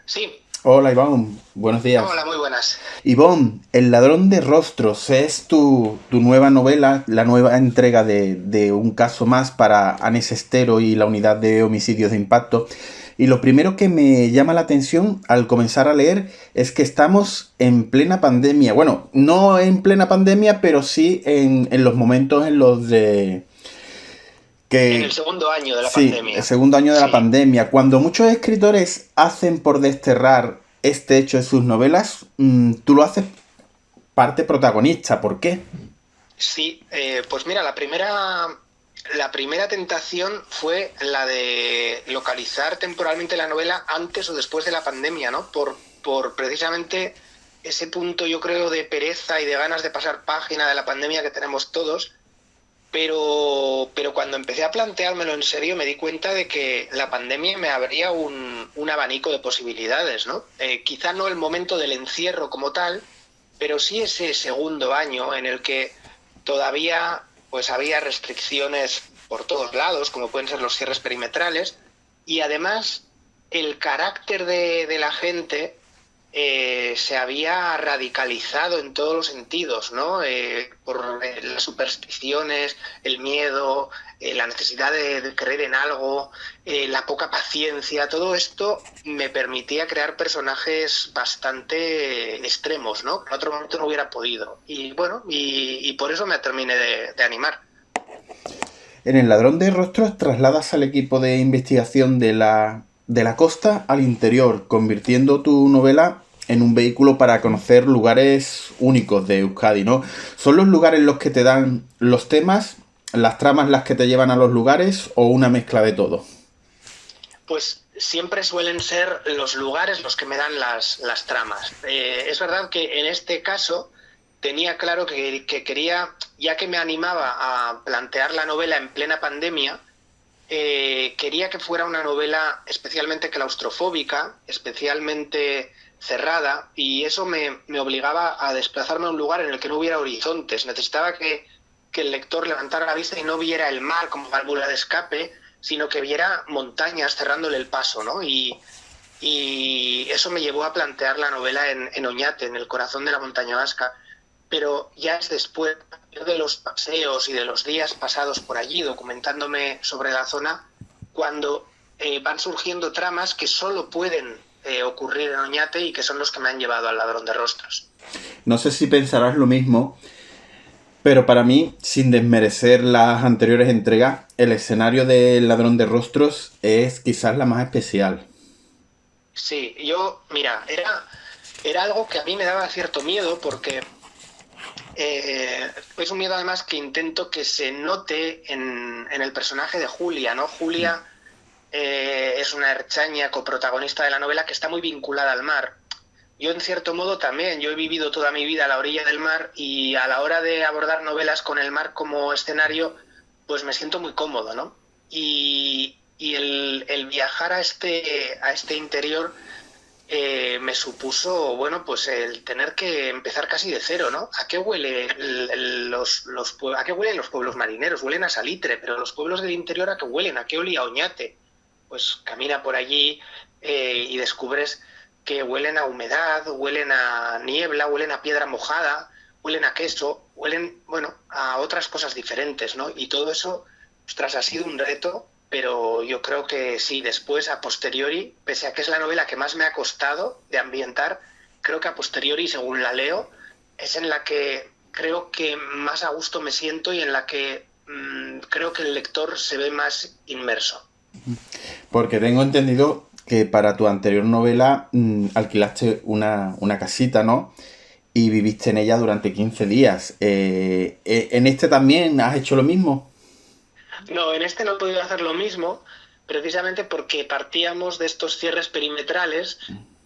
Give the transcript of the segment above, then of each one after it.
Sí, Hola Iván, buenos días. hola, muy buenas. Iván, El ladrón de rostros es tu nueva novela, la nueva entrega de un caso más para Anes Estero y la unidad de homicidios de impacto. Y lo primero que me llama la atención al comenzar a leer es que estamos en plena pandemia. Bueno, no en plena pandemia, pero sí en los momentos en los de En el que segundo año de la sí, el pandemia. segundo año de la Sí, pandemia, cuando muchos escritores hacen por desterrar este hecho de sus novelas, tú lo haces parte protagonista. ¿Por qué? sí. Pues mira, la primera tentación fue la de localizar temporalmente la novela antes o después de la pandemia, ¿no? Por precisamente ese punto, yo creo, de pereza y de ganas de pasar página de la pandemia que tenemos todos. Pero cuando empecé a planteármelo en serio me di cuenta de que la pandemia me abría un abanico de posibilidades, ¿no? Quizá no el momento del encierro como tal, pero sí ese segundo año en el que todavía pues había restricciones por todos lados, como pueden ser los cierres perimetrales, y además el carácter de la gente se había radicalizado en todos los sentidos, ¿no? Por las supersticiones, el miedo, la necesidad de creer en algo, la poca paciencia, todo esto me permitía crear personajes bastante extremos, ¿no? Que en otro momento no hubiera podido. Y bueno, y por eso me terminé de animar. En El ladrón de rostros trasladas al equipo de investigación de la costa al interior, convirtiendo tu novela en un vehículo para conocer lugares únicos de Euskadi, ¿no? ¿Son los lugares los que te dan los temas, las tramas las que te llevan a los lugares o una mezcla de todo? Pues siempre suelen ser los lugares los que me dan las tramas. Es verdad que en este caso tenía claro que quería, ya que me animaba a plantear la novela en plena pandemia, quería que fuera una novela especialmente claustrofóbica, especialmente cerrada, y eso me obligaba a desplazarme a un lugar en el que no hubiera horizontes. Necesitaba que el lector levantara la vista y no viera el mar como válvula de escape, sino que viera montañas cerrándole el paso, ¿no? Y eso me llevó a plantear la novela en Oñate, en el corazón de la montaña vasca. Pero ya es después de los paseos y de los días pasados por allí documentándome sobre la zona, cuando van surgiendo tramas que solo pueden ocurrir en Oñate y que son los que me han llevado al ladrón de rostros. No sé si pensarás lo mismo, pero para mí, sin desmerecer las anteriores entregas, el escenario del ladrón de rostros es quizás la más especial. Sí, mira, era algo que a mí me daba cierto miedo porque es un miedo además que intento que se note en el personaje de Julia, ¿no? Julia es una herchaña coprotagonista de la novela que está muy vinculada al mar. Yo en cierto modo también, yo he vivido toda mi vida a la orilla del mar y a la hora de abordar novelas con el mar como escenario, pues me siento muy cómodo, ¿no? Y el viajar a este interior me supuso, bueno, pues el tener que empezar casi de cero, ¿no? ¿A qué huele a qué huelen los pueblos marineros? Huelen a salitre, pero los pueblos del interior ¿a qué huelen? ¿A qué olía Oñate? Pues camina por allí y descubres que huelen a humedad, huelen a niebla, huelen a piedra mojada, huelen a queso, huelen, bueno, a otras cosas diferentes, ¿no? Y todo eso, ostras, ha sido un reto, pero yo creo que sí, después, a posteriori, pese a que es la novela que más me ha costado de ambientar, creo que a posteriori, según la leo, es en la que creo que más a gusto me siento y en la que creo que el lector se ve más inmerso. Porque tengo entendido que para tu anterior novela alquilaste una casita, ¿no? Y viviste en ella durante 15 días. ¿En este también has hecho lo mismo? No, en este no he podido hacer lo mismo, precisamente porque partíamos de estos cierres perimetrales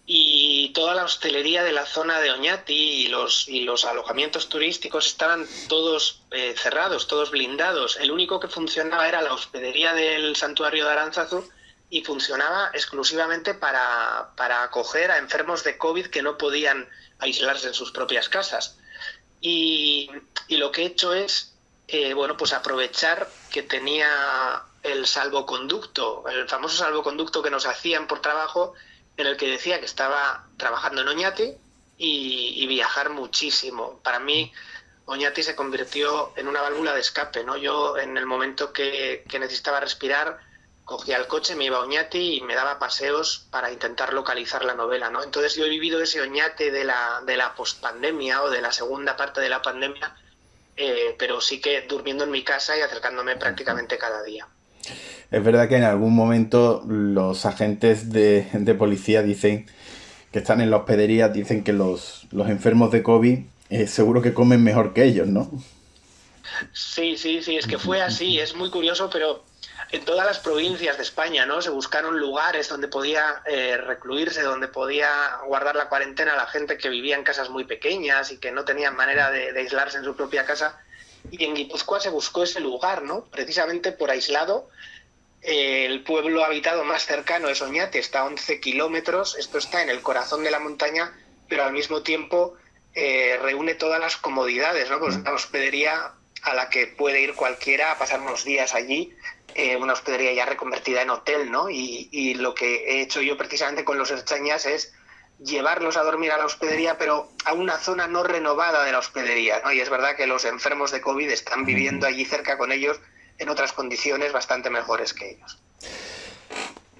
y toda la hostelería de la zona de Oñati y los alojamientos turísticos estaban todos cerrados, todos blindados. El único que funcionaba era la hospedería del santuario de Aránzazu y funcionaba exclusivamente para acoger a enfermos de COVID que no podían aislarse en sus propias casas. Y, y lo que he hecho es, bueno, pues aprovechar que tenía el salvoconducto, el famoso salvoconducto que nos hacían por trabajo, en el que decía que estaba trabajando en Oñati y viajar muchísimo. Para mí, Oñati se convirtió en una válvula de escape, ¿no? Yo, en el momento que necesitaba respirar, cogía el coche, me iba a Oñati y me daba paseos para intentar localizar la novela, ¿no? Entonces yo he vivido ese Oñate de la pospandemia o de la segunda parte de la pandemia, pero sí que durmiendo en mi casa y acercándome prácticamente cada día. Es verdad que en algún momento los agentes de policía dicen que están en la hospedería, dicen que los enfermos de COVID seguro que comen mejor que ellos, ¿no? Sí, sí, sí, es que fue así, es muy curioso, pero en todas las provincias de España, ¿no? Se buscaron lugares donde podía recluirse, donde podía guardar la cuarentena la gente que vivía en casas muy pequeñas y que no tenían manera de aislarse en su propia casa. Y en Guipúzcoa se buscó ese lugar, ¿no? Precisamente por aislado. El pueblo habitado más cercano es Oñate, está a 11 kilómetros, esto está en el corazón de la montaña, pero al mismo tiempo reúne todas las comodidades, ¿no? Pues una hospedería a la que puede ir cualquiera a pasar unos días allí, una hospedería ya reconvertida en hotel, ¿no? Y lo que he hecho yo precisamente con los ertzañas es llevarlos a dormir a la hospedería, pero a una zona no renovada de la hospedería, ¿no? Y es verdad que los enfermos de COVID están viviendo allí cerca con ellos en otras condiciones bastante mejores que ellos.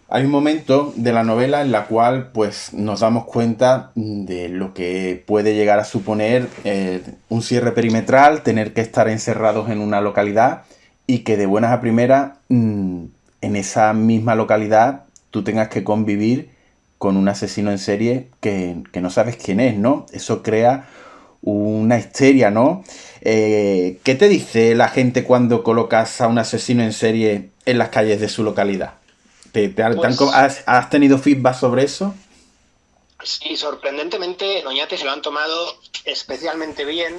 Hay un momento de la novela en la cual pues nos damos cuenta de lo que puede llegar a suponer un cierre perimetral, tener que estar encerrados en una localidad y que de buenas a primeras en esa misma localidad tú tengas que convivir con un asesino en serie que no sabes quién es, ¿no? Eso crea una histeria, ¿no? ¿Qué te dice la gente cuando colocas a un asesino en serie en las calles de su localidad? Pues ¿Has tenido feedback sobre eso? sí, sorprendentemente en Oñate se lo han tomado especialmente bien.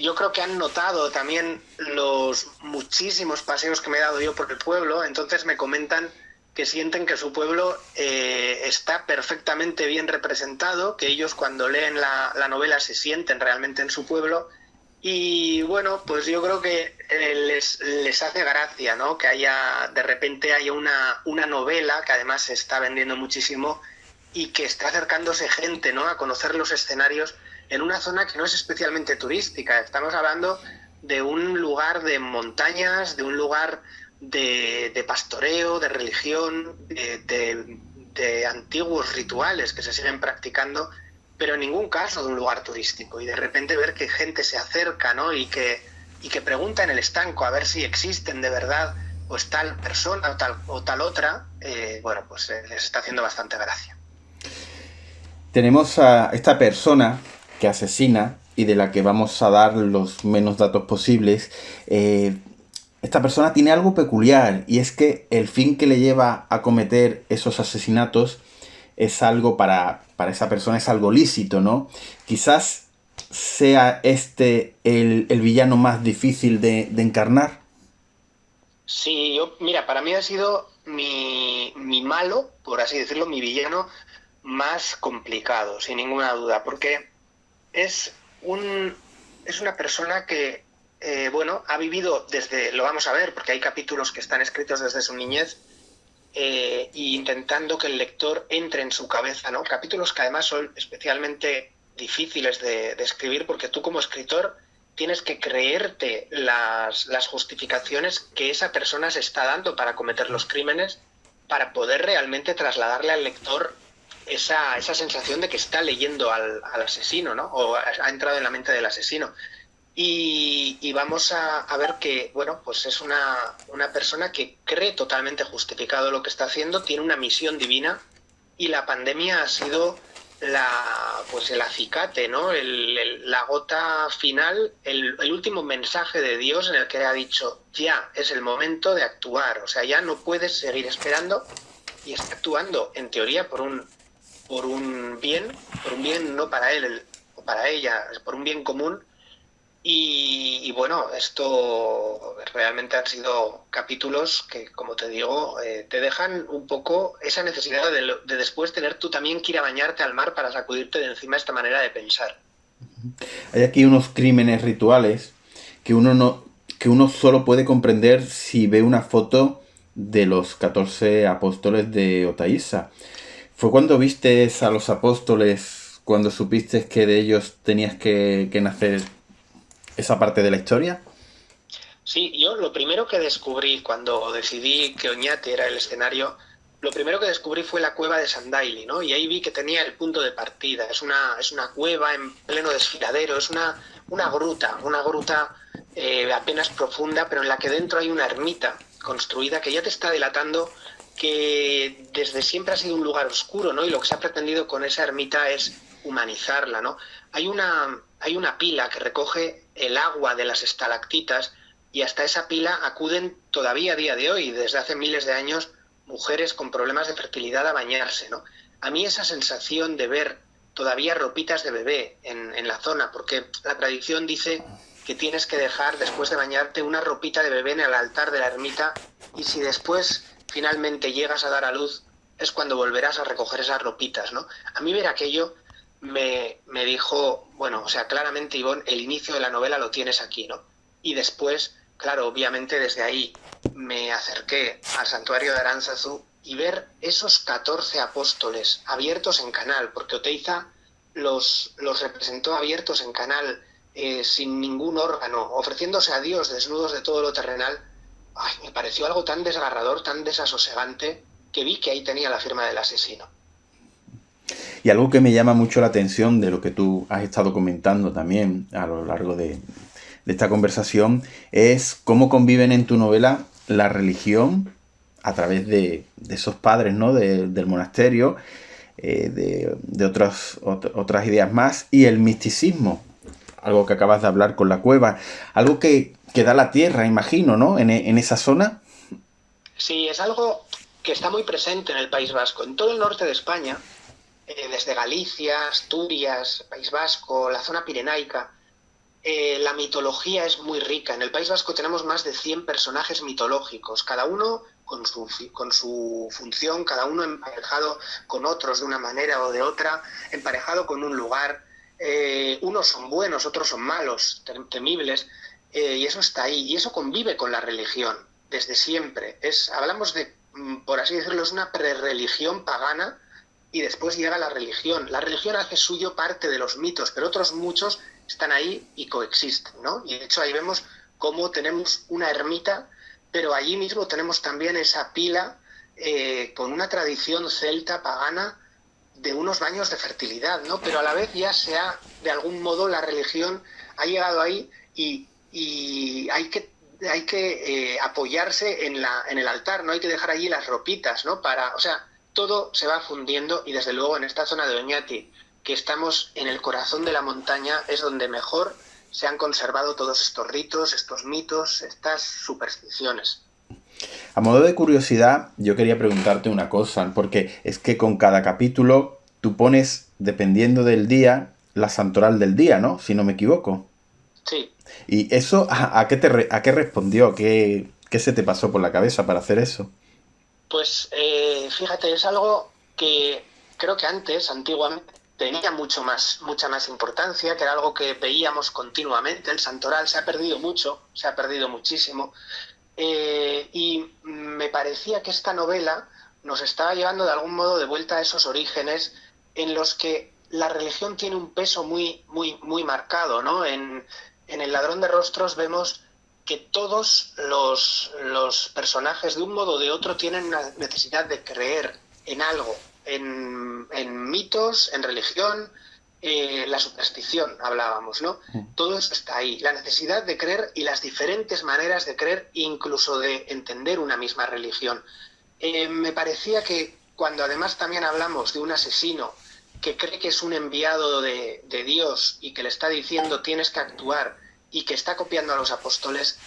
Yo creo que han notado también los muchísimos paseos que me he dado yo por el pueblo, entonces me comentan que sienten que su pueblo está perfectamente bien representado, que ellos cuando leen la novela se sienten realmente en su pueblo. Y bueno, pues yo creo que les hace gracia, ¿no? Que haya, de repente haya una novela que además se está vendiendo muchísimo y que está acercándose gente, ¿no? A conocer los escenarios en una zona que no es especialmente turística. Estamos hablando de un lugar de montañas, de un lugar de pastoreo, de religión, de antiguos rituales que se siguen practicando, pero en ningún caso de un lugar turístico. Y de repente ver que gente se acerca, ¿no? Y que pregunta en el estanco a ver si existen de verdad pues tal persona o tal otra, bueno, pues les está haciendo bastante gracia. Tenemos a esta persona que asesina y de la que vamos a dar los menos datos posibles. Esta persona tiene algo peculiar y es que el fin que le lleva a cometer esos asesinatos es algo para esa persona, es algo lícito, ¿no? Quizás sea este el villano más difícil de encarnar. Sí, yo, mira, para mí ha sido mi malo, por así decirlo, mi villano más complicado, sin ninguna duda, porque es un es una persona que bueno, ha vivido desde, lo vamos a ver, porque hay capítulos que están escritos desde su niñez, y intentando que el lector entre en su cabeza, ¿no? Capítulos que además son especialmente difíciles de escribir porque tú como escritor tienes que creerte las justificaciones que esa persona se está dando para cometer los crímenes, para poder realmente trasladarle al lector esa sensación de que está leyendo al asesino, ¿no? O ha entrado en la mente del asesino. Y vamos a ver que, bueno, pues es una persona que cree totalmente justificado lo que está haciendo, tiene una misión divina y la pandemia ha sido pues el acicate, ¿no? La gota final, el último mensaje de Dios en el que le ha dicho, ya es el momento de actuar, o sea, ya no puedes seguir esperando y está actuando, en teoría, por un bien no para él o para ella, por un bien común. Y bueno, esto realmente han sido capítulos que, como te digo, te dejan un poco esa necesidad de después tener tú también que ir a bañarte al mar para sacudirte de encima esta manera de pensar. Hay aquí unos crímenes rituales que que uno solo puede comprender si ve una foto de los 14 apóstoles de Otaísa. ¿Fue cuando viste a los apóstoles, cuando supiste que de ellos tenías que nacer esa parte de la historia? Sí, yo lo primero que descubrí cuando decidí que Oñate era el escenario, lo primero que descubrí fue la cueva de Sandaili, ¿no? Y ahí vi que tenía el punto de partida. Es una cueva en pleno desfiladero, es una gruta apenas profunda, pero en la que dentro hay una ermita construida que ya te está delatando que desde siempre ha sido un lugar oscuro, ¿no? Y lo que se ha pretendido con esa ermita es humanizarla, ¿no? Hay una pila que recoge el agua de las estalactitas y hasta esa pila acuden todavía a día de hoy, desde hace miles de años, mujeres con problemas de fertilidad a bañarse, ¿no? A mí esa sensación de ver todavía ropitas de bebé en la zona, porque la tradición dice que tienes que dejar, después de bañarte, una ropita de bebé en el altar de la ermita y si después finalmente llegas a dar a luz, es cuando volverás a recoger esas ropitas, ¿no? A mí ver aquello me dijo, bueno, o sea, claramente, Ivonne, el inicio de la novela lo tienes aquí, ¿no? Y después, claro, obviamente desde ahí me acerqué al santuario de Aránzazu y ver esos 14 apóstoles abiertos en canal, porque Oteiza los representó abiertos en canal, sin ningún órgano, ofreciéndose a Dios desnudos de todo lo terrenal. Ay, me pareció algo tan desgarrador, tan desasosegante, que vi que ahí tenía la firma del asesino. Y algo que me llama mucho la atención de lo que tú has estado comentando también a lo largo de esta conversación es cómo conviven en tu novela la religión a través de esos padres, ¿no? Del monasterio, de otras ideas más, y el misticismo, algo que acabas de hablar con la cueva, algo que da la tierra, imagino, ¿no? En esa zona. Sí, es algo que está muy presente en el País Vasco. En todo el norte de España, desde Galicia, Asturias, País Vasco, la zona pirenaica, la mitología es muy rica. En el País Vasco tenemos más de 100 personajes mitológicos, cada uno con su función, cada uno emparejado con otros de una manera o de otra, emparejado con un lugar. Unos son buenos, otros son malos, temibles, y eso está ahí. Y eso convive con la religión desde siempre. Hablamos de, por así decirlo, es una prerreligión pagana y después llega la religión. La religión hace suyo parte de los mitos, pero otros muchos están ahí y coexisten, ¿no? Y de hecho ahí vemos cómo tenemos una ermita, pero allí mismo tenemos también esa pila con una tradición celta pagana de unos baños de fertilidad, ¿no? Pero a la vez ya de algún modo, la religión ha llegado ahí y hay que apoyarse en el altar, no hay que dejar allí las ropitas, ¿no? O sea, todo se va fundiendo y desde luego en esta zona de Oñati, que estamos en el corazón de la montaña, es donde mejor se han conservado todos estos ritos, estos mitos, estas supersticiones. A modo de curiosidad, yo quería preguntarte una cosa, porque es que con cada capítulo tú pones, dependiendo del día, la santoral del día, ¿no? Si no me equivoco. Sí. ¿Y eso a qué respondió? ¿Qué se te pasó por la cabeza para hacer eso? Pues fíjate, es algo que creo que antes, antiguamente, tenía mucha más importancia, que era algo que veíamos continuamente. El santoral se ha perdido mucho, se ha perdido muchísimo. Y me parecía que esta novela nos estaba llevando de algún modo de vuelta a esos orígenes en los que la religión tiene un peso muy, muy, muy marcado, ¿no? En El ladrón de rostros vemos que todos los personajes, de un modo o de otro, tienen una necesidad de creer en algo, en mitos, en religión, la superstición, hablábamos, ¿no? Todo eso está ahí, la necesidad de creer y las diferentes maneras de creer, incluso de entender una misma religión. Me parecía que cuando además también hablamos de un asesino que cree que es un enviado de Dios y que le está diciendo tienes que actuar y que está copiando a los apóstoles,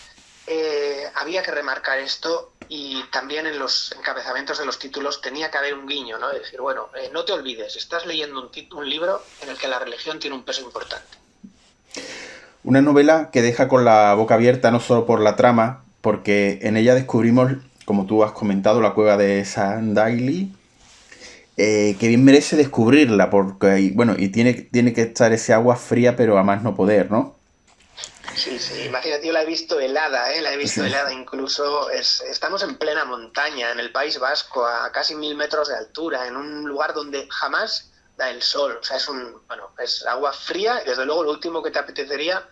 había que remarcar esto y también en los encabezamientos de los títulos tenía que haber un guiño, ¿no? Es decir, bueno, no te olvides, estás leyendo un libro en el que la religión tiene un peso importante. Una novela que deja con la boca abierta no solo por la trama, porque en ella descubrimos, como tú has comentado, la cueva de Sandaili, que bien merece descubrirla, porque, bueno, y tiene que estar ese agua fría, pero a más no poder, ¿no? Sí, sí, imagínate, yo la he visto helada, la he visto helada incluso, estamos en plena montaña, en el País Vasco, a casi 1000 metros de altura, en un lugar donde jamás da el sol, o sea, es agua fría y desde luego lo último que te apetecería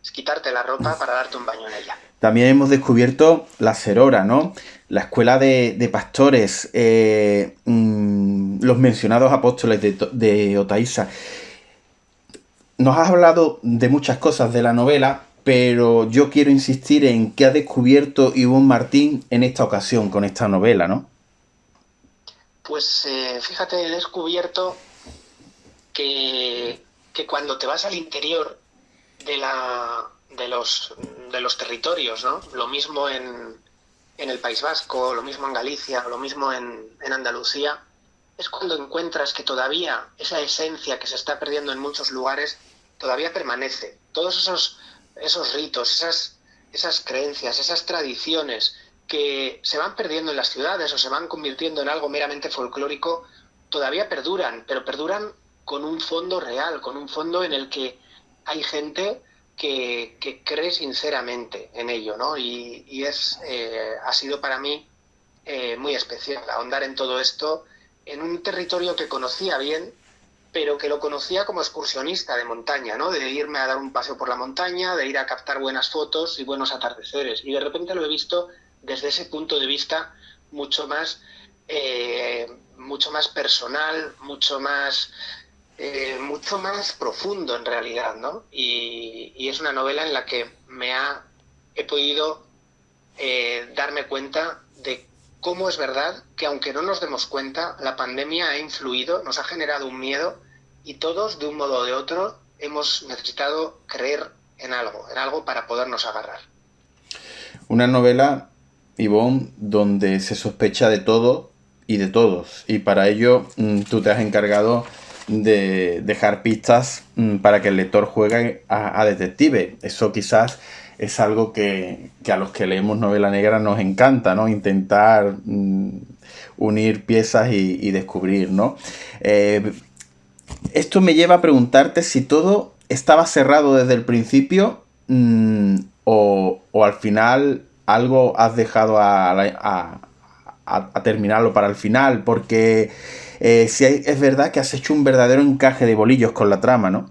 es quitarte la ropa para darte un baño en ella. También hemos descubierto la Serora, ¿no? La escuela de pastores, los mencionados apóstoles de Oteiza. Nos has hablado de muchas cosas de la novela, pero yo quiero insistir en qué ha descubierto Ibon Martín en esta ocasión con esta novela, ¿no? Pues fíjate, he descubierto que cuando te vas al interior de los territorios, ¿no? Lo mismo en el País Vasco, lo mismo en Galicia, lo mismo en Andalucía, es cuando encuentras que todavía esa esencia que se está perdiendo en muchos lugares todavía permanece. Todos esos ritos, esas creencias, esas tradiciones que se van perdiendo en las ciudades o se van convirtiendo en algo meramente folclórico, todavía perduran, pero perduran con un fondo real, con un fondo en el que hay gente que cree sinceramente en ello, ¿no? Y ha sido para mí muy especial ahondar en todo esto, en un territorio que conocía bien, pero que lo conocía como excursionista de montaña, ¿no? De irme a dar un paseo por la montaña, de ir a captar buenas fotos y buenos atardeceres. Y de repente lo he visto desde ese punto de vista mucho más personal, mucho más profundo en realidad, ¿no? Y es una novela en la que he podido darme cuenta de cómo es verdad que, aunque no nos demos cuenta, la pandemia ha influido, nos ha generado un miedo y todos, de un modo o de otro, hemos necesitado creer en algo para podernos agarrar. Una novela, Ibon, donde se sospecha de todo y de todos, y para ello tú te has encargado de dejar pistas para que el lector juegue a detective. Eso quizás es algo que a los que leemos novela negra nos encanta, ¿no? Intentar unir piezas y descubrir, ¿no? Esto me lleva a preguntarte si todo estaba cerrado desde el principio o al final algo has dejado a terminarlo para el final, porque sí es verdad que has hecho un verdadero encaje de bolillos con la trama, ¿no?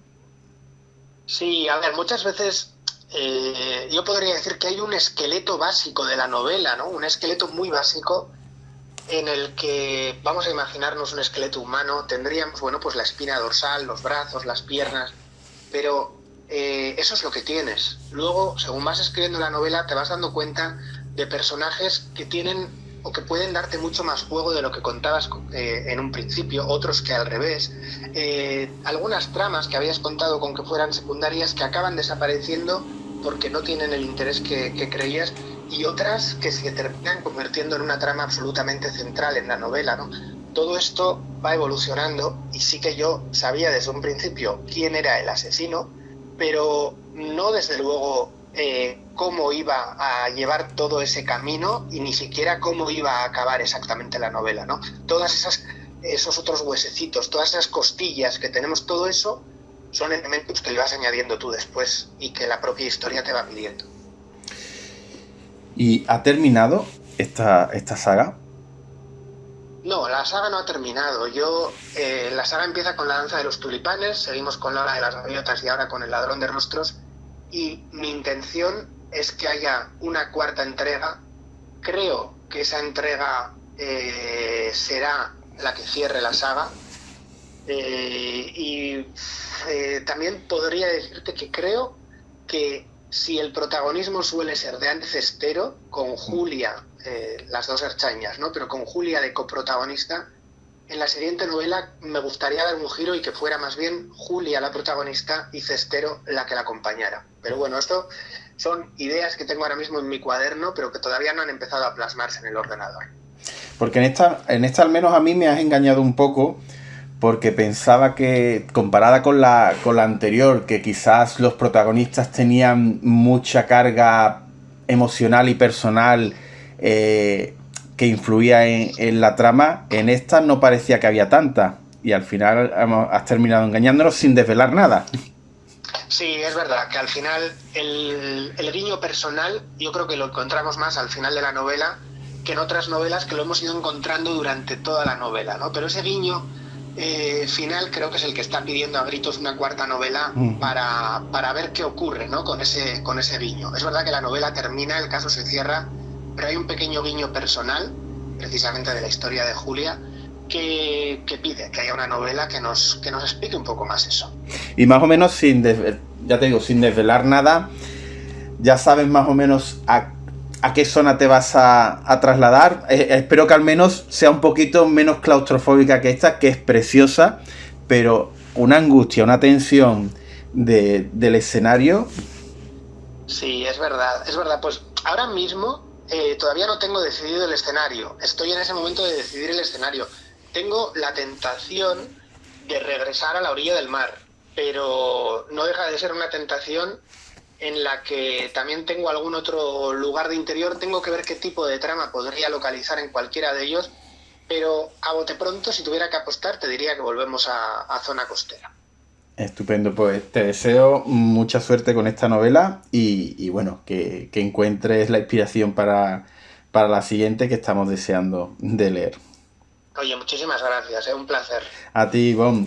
Sí, a ver, muchas veces yo podría decir que hay un esqueleto básico de la novela, ¿no? Un esqueleto muy básico en el que vamos a imaginarnos un esqueleto humano, tendríamos, bueno, pues la espina dorsal, los brazos, las piernas, pero eso es lo que tienes. Luego, según vas escribiendo la novela, te vas dando cuenta de personajes que tienen o que pueden darte mucho más juego de lo que contabas en un principio, otros que al revés. Algunas tramas que habías contado con que fueran secundarias que acaban desapareciendo porque no tienen el interés que creías, y otras que se terminan convirtiendo en una trama absolutamente central en la novela, ¿no? Todo esto va evolucionando y sí que yo sabía desde un principio quién era el asesino, pero no desde luego cómo iba a llevar todo ese camino y ni siquiera cómo iba a acabar exactamente la novela, ¿no? Esos otros huesecitos, todas esas costillas que tenemos, todo eso son elementos que le vas añadiendo tú después y que la propia historia te va pidiendo. ¿Y ha terminado esta saga? No, la saga no ha terminado. La saga empieza con La danza de los tulipanes, seguimos con La hora de las gaviotas y ahora con El ladrón de rostros. Y mi intención es que haya una cuarta entrega. Creo que esa entrega será la que cierre la saga. También podría decirte que creo que si el protagonismo suele ser de ancestero, con Julia, las dos Erchañas, ¿no? Pero con Julia de coprotagonista, en la siguiente novela me gustaría dar un giro y que fuera más bien Julia la protagonista y Cestero la que la acompañara. Pero bueno, esto son ideas que tengo ahora mismo en mi cuaderno, pero que todavía no han empezado a plasmarse en el ordenador. Porque en esta al menos a mí me has engañado un poco, porque pensaba que, comparada con la anterior, que quizás los protagonistas tenían mucha carga emocional y personal que influía en la trama, en esta no parecía que había tanta. Y al final has terminado engañándonos sin desvelar nada. Sí, es verdad que al final el guiño personal yo creo que lo encontramos más al final de la novela que en otras novelas que lo hemos ido encontrando durante toda la novela, ¿no? Pero ese guiño final creo que es el que está pidiendo a gritos una cuarta novela Ujú. para ver qué ocurre, ¿no? Con ese guiño. Es verdad que la novela termina, el caso se cierra, pero hay un pequeño guiño personal, precisamente de la historia de Julia, que pide que haya una novela que nos explique un poco más eso. Y más o menos ya te digo, sin desvelar nada, ya sabes más o menos a qué zona te vas a trasladar. Espero que al menos sea un poquito menos claustrofóbica que esta, que es preciosa, pero una angustia, una tensión del escenario. Sí, es verdad, es verdad. Pues ahora mismo todavía no tengo decidido el escenario. Estoy en ese momento de decidir el escenario. Tengo la tentación de regresar a la orilla del mar, pero no deja de ser una tentación en la que también tengo algún otro lugar de interior. Tengo que ver qué tipo de trama podría localizar en cualquiera de ellos, pero a bote pronto, si tuviera que apostar, te diría que volvemos a zona costera. Estupendo, pues te deseo mucha suerte con esta novela y bueno, que encuentres la inspiración para la siguiente que estamos deseando de leer. Oye, muchísimas gracias, es un placer. A ti, Ivonne.